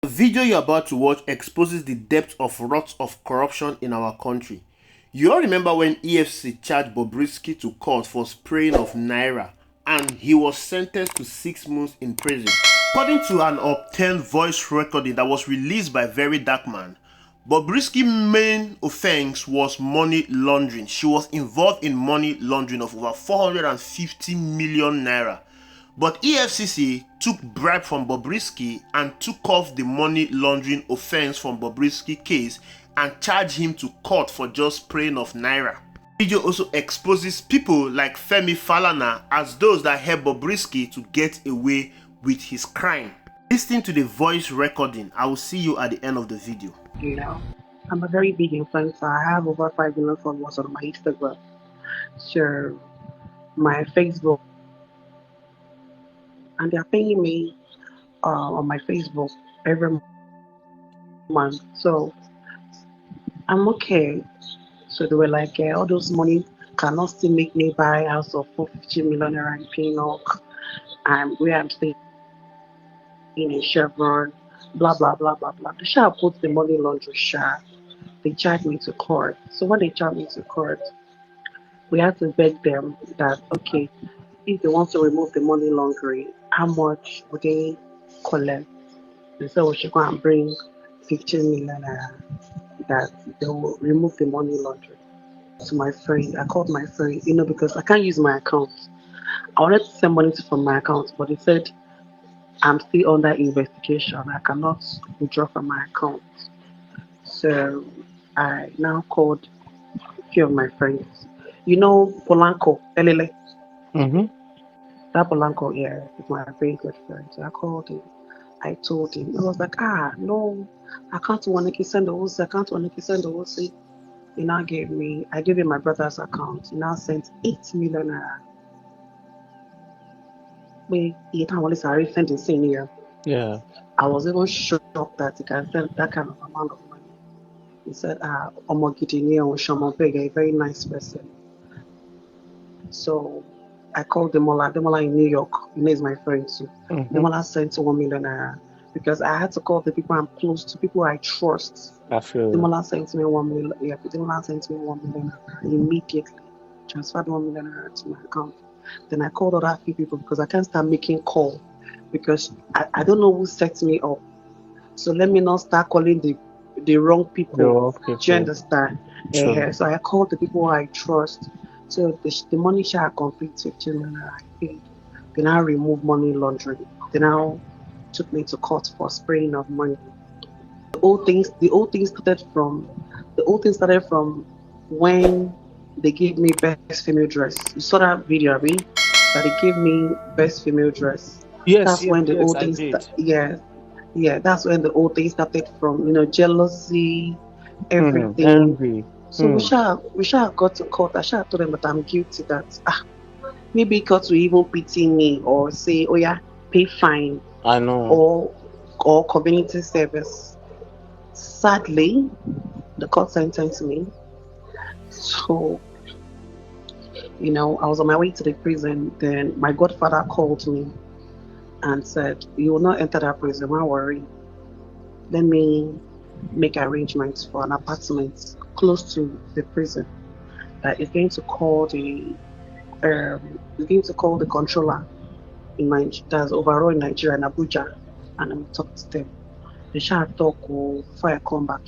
The video you're about to watch exposes the depth of rot of corruption in our country. You all remember when EFCC charged Bobrisky to court for spraying of Naira and he was sentenced to 6 months in prison. According to an obtained voice recording that was released by VeryDarkMan, Bobrisky's main offense was money laundering. She was involved in money laundering of over 450 million naira. But EFCC took bribe from Bobrisky and took off the money laundering offense from Bobrisky case and charged him to court for just spraying of naira. The video also exposes people like Femi Falana as those that helped Bobrisky to get away with his crime. Listening to the voice recording, I will see you at the end of the video. You know, I'm a very big influencer. I have over 5 million followers on my Instagram. So my Facebook, and they're paying me on my Facebook every month. So I'm okay. So they were like, all those money cannot still make me buy a house of 450 million naira in Pinnock. And where I'm staying in Chevron, blah blah blah blah blah. The shah put the money laundry shah. They charged me to court. So when they charged me to court, we had to beg them that okay, if they want to remove the money laundering, how much would they collect? They said we should go and bring 15 million naira that they will remove the money laundering. To my friend, I called my friend, because I can't use my account. I wanted to send money from my account, but they said I'm still under investigation. I cannot withdraw from my account. So I now called a few of my friends. Polanco, Elele. Mm-hmm. That Polanco, yeah, is my very good friend. So I called him. I told him. He was like, no, I can't want to send the whole. I can't want to send the whole. He now I gave him my brother's account. He now sent 8 million naira. He can't only send the same year. Yeah. I was even shocked that he can send that kind of amount of money. He said, Omogidini Oshomobega, a very nice person. So I called Demola. Demola in New York. He is my friend too. Mm-hmm. Demola sent 1 million naira because I had to call the people I'm close to, people I trust. I feel Demola sent me 1 million. Yeah, Demola sent me 1 million naira immediately. Transferred 1 million naira to my account. Then I called other few people because I can't start making call because I don't know who set me up. So let me not start calling the wrong people. Do you understand? So I called the people I trust. So the money shall complete 15 million I paid. They now remove money laundering. They now took me to court for spraying of money. The old thing started from when they gave me best female dress. You saw that video, right? That they gave me best female dress. Yes, that's when the old things. Yeah, that's when the old things started from. Jealousy, everything. Envy. So we shall got to court. I shall told them that I'm guilty. That maybe court will even pity me or say, oh yeah, pay fine. I know. Or community service. Sadly, the court sentenced me. So, I was on my way to the prison. Then my godfather called me and said, you will not enter that prison, don't worry. Let me make arrangements for an apartment close to the prison. That is going to call the controller in Nigeria, that's overall in Nigeria and Abuja, and I'm talk to them. They shall talk before I come back.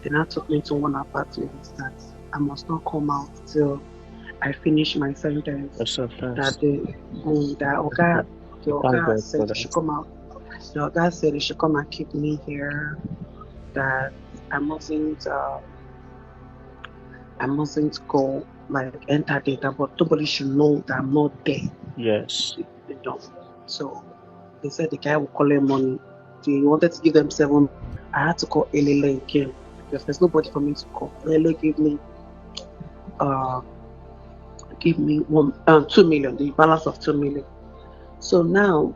They now took me to one apartment that I must not come out till I finish my sentence. That the Oga said they should come out. The Oga said they should come and keep me here. That I mustn't go enter data, but nobody should know that I'm not there. Yes. So they said the guy will collect money. They wanted to give them 7. I had to call Elele again because there's nobody for me to call. Elele gave me 2 million, the balance of 2 million. So now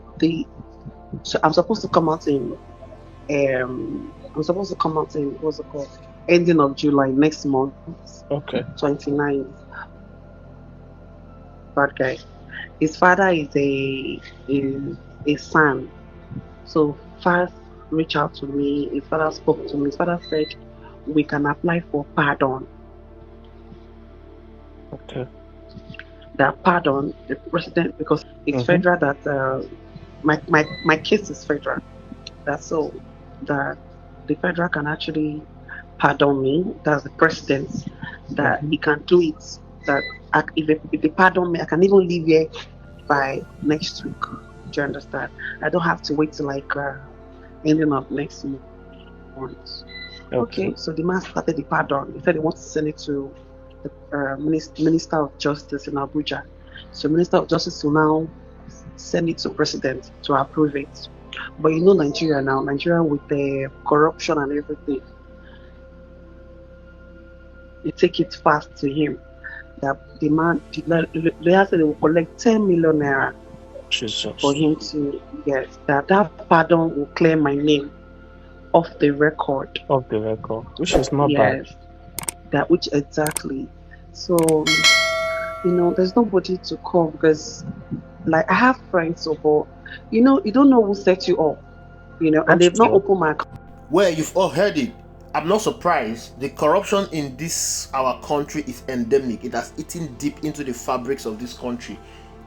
I'm supposed to come out in what's it called? Ending of July next month. Okay. 29th. Bad guy. His father is a son. So reached out to me. His father spoke to me. His father said, we can apply for pardon. Okay. That pardon, the president, because it's federal that my case is federal. That's so that the federal can actually pardon me. That's the president that he can do it. That if they pardon me, I can even leave here by next week. Do you understand? I don't have to wait till like ending of next month. Okay, so the man started the pardon. He said he wants to send it to the Minister of Justice in Abuja. So Minister of Justice will now send it to President to approve it. But you know Nigeria now, Nigeria with the corruption and everything, they take it fast to him. That the man, the lawyer said they will collect 10 million naira for him to, yes, that pardon will clear my name off the record. Off the record, which is not bad. Yes, that which exactly. So, you know, there's nobody to call because, like, I have friends, so, but, you know, you don't know who set you up, you know, and they've not opened my account. Well, you've all heard it. I'm not surprised. The corruption in our country is endemic. It has eaten deep into the fabrics of this country.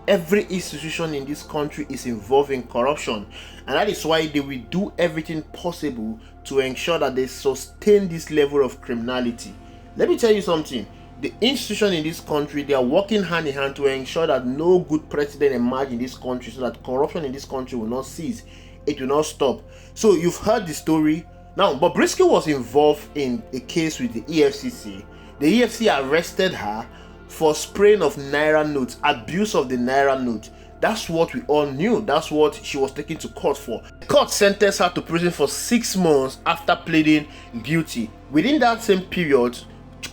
Every institution in this country is involved in corruption, and that is why they will do everything possible to ensure that they sustain this level of criminality. Let me tell you something. The institution in this country, they are working hand in hand to ensure that no good president emerges in this country, so that corruption in this country will not cease. It will not stop. So you've heard the story. Now, Bobrisky was involved in a case with the EFCC. The EFCC arrested her for spraying of naira notes, abuse of the naira note. That's what we all knew. That's what she was taken to court for. The court sentenced her to prison for 6 months after pleading guilty. Within that same period,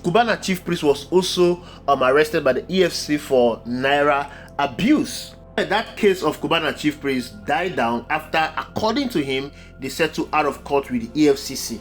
Cubana chief priest was also arrested by the EFCC for naira abuse. That case of Cubana chief priest died down after, according to him, they settled out of court with the EFCC.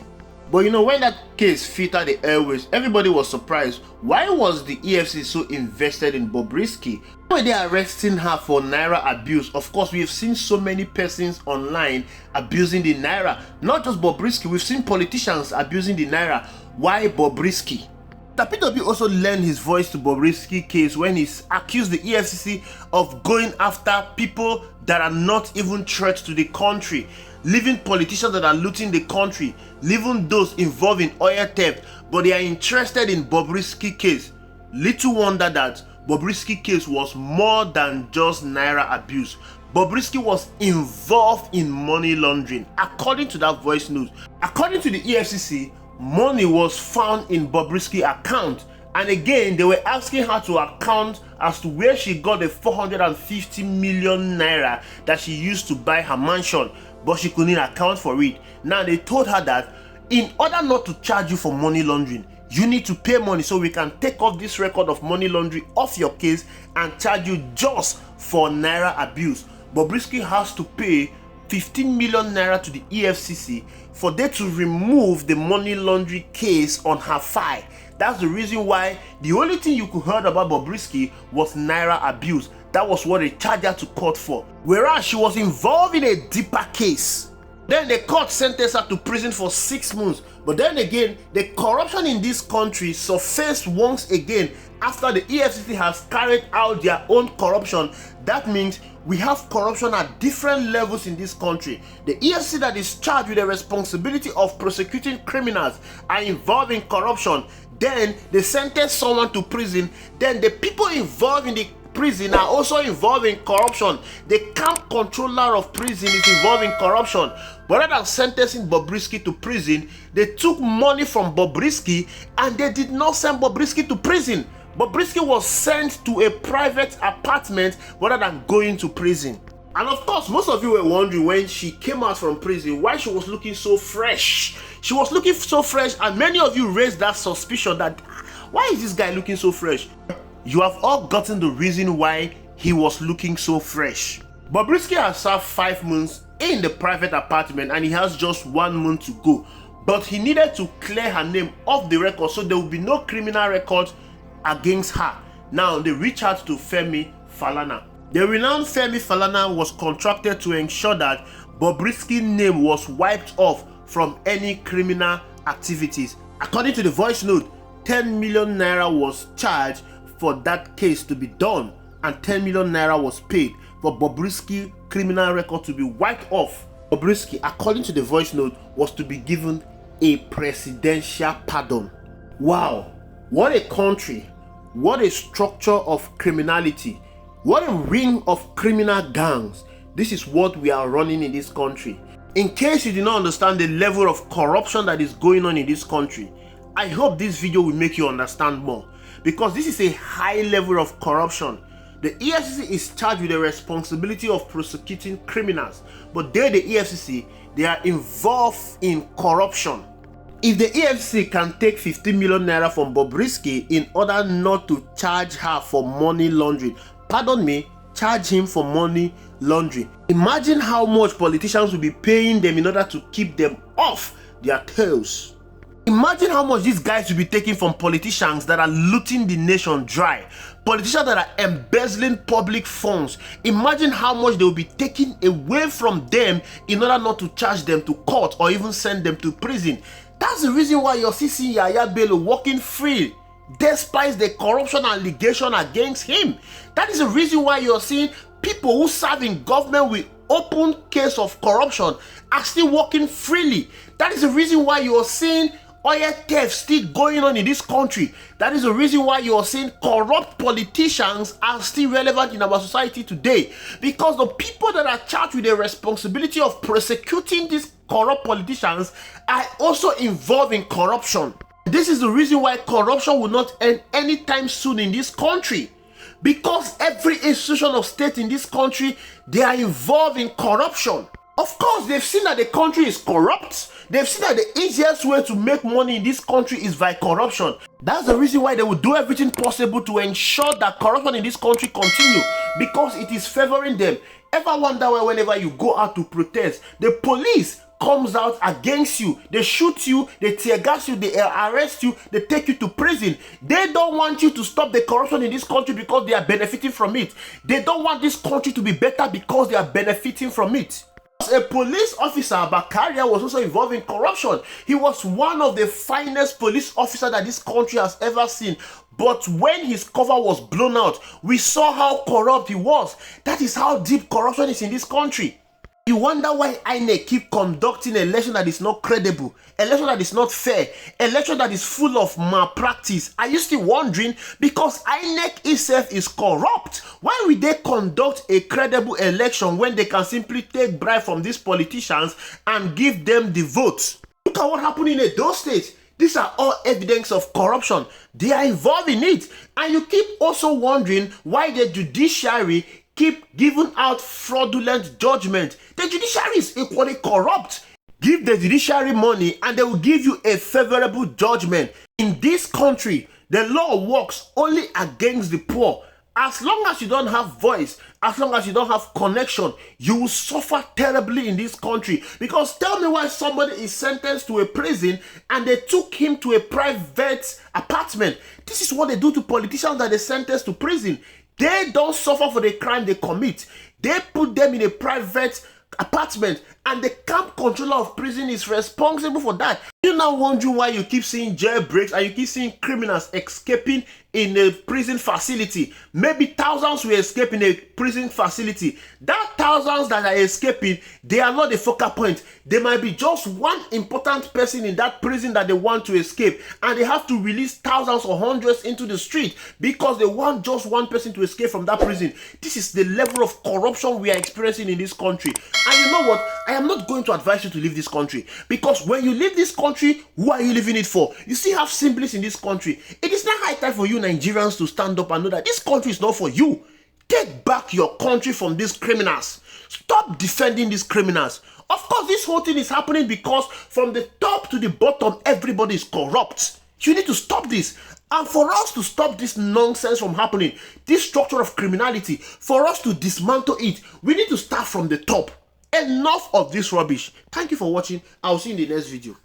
But you know, when that case filtered the airways, everybody was surprised. Why was the EFCC so invested in Bobrisky? Why were they arresting her for naira abuse? Of course, we've seen so many persons online abusing the naira. Not just Bobrisky, we've seen politicians abusing the naira. Why Bobrisky? The PW also lent his voice to Bobrisky case when he accused the EFCC of going after people that are not even threats to the country, leaving politicians that are looting the country, leaving those involved in oil theft, but they are interested in Bobrisky case. Little wonder that Bobrisky case was more than just naira abuse. Bobrisky was involved in money laundering, according to that voice note. According to the EFCC, money was found in Bobrisky's account, and again they were asking her to account as to where she got the 450 million naira that she used to buy her mansion, but she couldn't account for it. Now they told her that in order not to charge you for money laundering, you need to pay money, so we can take off this record of money laundering off your case and charge you just for naira abuse. Bobrisky has to pay 15 million naira to the EFCC for them to remove the money laundering case on her file. That's the reason why the only thing you could heard about Bobrisky was naira abuse. That was what they charged her to court for. Whereas she was involved in a deeper case. Then the court sentenced her to prison for 6 months. But then again, the corruption in this country surfaced once again after the EFCC has carried out their own corruption. That means we have corruption at different levels in this country. The EFCC that is charged with the responsibility of prosecuting criminals are involved in corruption. Then they sentence someone to prison. Then the people involved in the prison are also involved in corruption. The camp controller of prison is involved in corruption. But rather than sentencing Bobrisky to prison, they took money from Bobrisky and they did not send Bobrisky to prison. Bobrisky was sent to a private apartment rather than going to prison. And of course, most of you were wondering when she came out from prison why she was looking so fresh. She was looking so fresh, and many of you raised that suspicion that why is this guy looking so fresh? You have all gotten the reason why he was looking so fresh. Bobrisky has served 5 months in the private apartment and he has just 1 month to go. But he needed to clear her name off the record so there will be no criminal record against her. Now they reach out to Femi Falana. The renowned Femi Falana was contracted to ensure that Bobrisky's name was wiped off from any criminal activities. According to the voice note, 10 million naira was charged for that case to be done, and 10 million naira was paid for Bobrisky's criminal record to be wiped off. Bobrisky, according to the voice note, was to be given a presidential pardon. Wow, what a country, what a structure of criminality, what a ring of criminal gangs. This is what we are running in this country. In case you do not understand the level of corruption that is going on in this country, I hope this video will make you understand more, because this is a high level of corruption. The EFCC is charged with the responsibility of prosecuting criminals, but they, the EFCC, they are involved in corruption. If the EFCC can take 50 million naira from Bobrisky in order not to charge her for money laundering, pardon me, charge him for money laundering, imagine how much politicians will be paying them in order to keep them off their tails. Imagine how much these guys will be taking from politicians that are looting the nation dry, politicians that are embezzling public funds. Imagine how much they will be taking away from them in order not to charge them to court or even send them to prison. That's the reason why you're seeing Yaya Bello walking free despite the corruption allegation against him. That is the reason why you're seeing people who serve in government with open case of corruption are still walking freely. That is the reason why you're seeing oil theft still going on in this country. That is the reason why you are seeing corrupt politicians are still relevant in our society today, because the people that are charged with the responsibility of prosecuting these corrupt politicians are also involved in corruption. This is the reason why corruption will not end anytime soon in this country, because every institution of state in this country, they are involved in corruption. Of course, they've seen that the country is corrupt. They've seen that the easiest way to make money in this country is by corruption. That's the reason why they will do everything possible to ensure that corruption in this country continue, because it is favoring them. Ever wonder why whenever you go out to protest, the police comes out against you, they shoot you, they tear gas you, they arrest you, they take you to prison? They don't want you to stop the corruption in this country because they are benefiting from it. They don't want this country to be better because they are benefiting from it. A police officer, Bakaria, was also involved in corruption. He was one of the finest police officers that this country has ever seen. But when his cover was blown out, we saw how corrupt he was. That is how deep corruption is in this country. You wonder why INEC keep conducting an election that is not credible, election that is not fair, election that is full of malpractice. Are you still wondering? Because INEC itself is corrupt. Why will they conduct a credible election when they can simply take bribe from these politicians and give them the votes? Look at what happened in Edo State. These are all evidence of corruption. They are involved in it. And you keep also wondering why the judiciary keep giving out fraudulent judgment. The judiciary is equally corrupt. Give the judiciary money and they will give you a favorable judgment. In this country, the law works only against the poor. As long as you don't have voice, as long as you don't have connection, you will suffer terribly in this country. Because tell me why somebody is sentenced to a prison and they took him to a private apartment. This is what they do to politicians that they sentence to prison. They don't suffer for the crime they commit. They put them in a private apartment and the camp controller of prison is responsible for that. You're now wondering why you keep seeing jailbreaks and you keep seeing criminals escaping in a prison facility. Maybe thousands will escape in a prison facility. That thousands that are escaping, they are not the focal point. There might be just one important person in that prison that they want to escape, and they have to release thousands or hundreds into the street because they want just one person to escape from that prison. This is the level of corruption we are experiencing in this country. And you know what? I am not going to advise you to leave this country, because when you leave this country, who are you leaving it for? You still have siblings in this country. It is not high time for you Nigerians to stand up and know that this country is not for you. Take back your country from these criminals. Stop defending these criminals. Of course, this whole thing is happening because from the top to the bottom, everybody is corrupt. You need to stop this. And for us to stop this nonsense from happening, this structure of criminality, for us to dismantle it, we need to start from the top. Enough of this rubbish. Thank you for watching. I'll see you in the next video.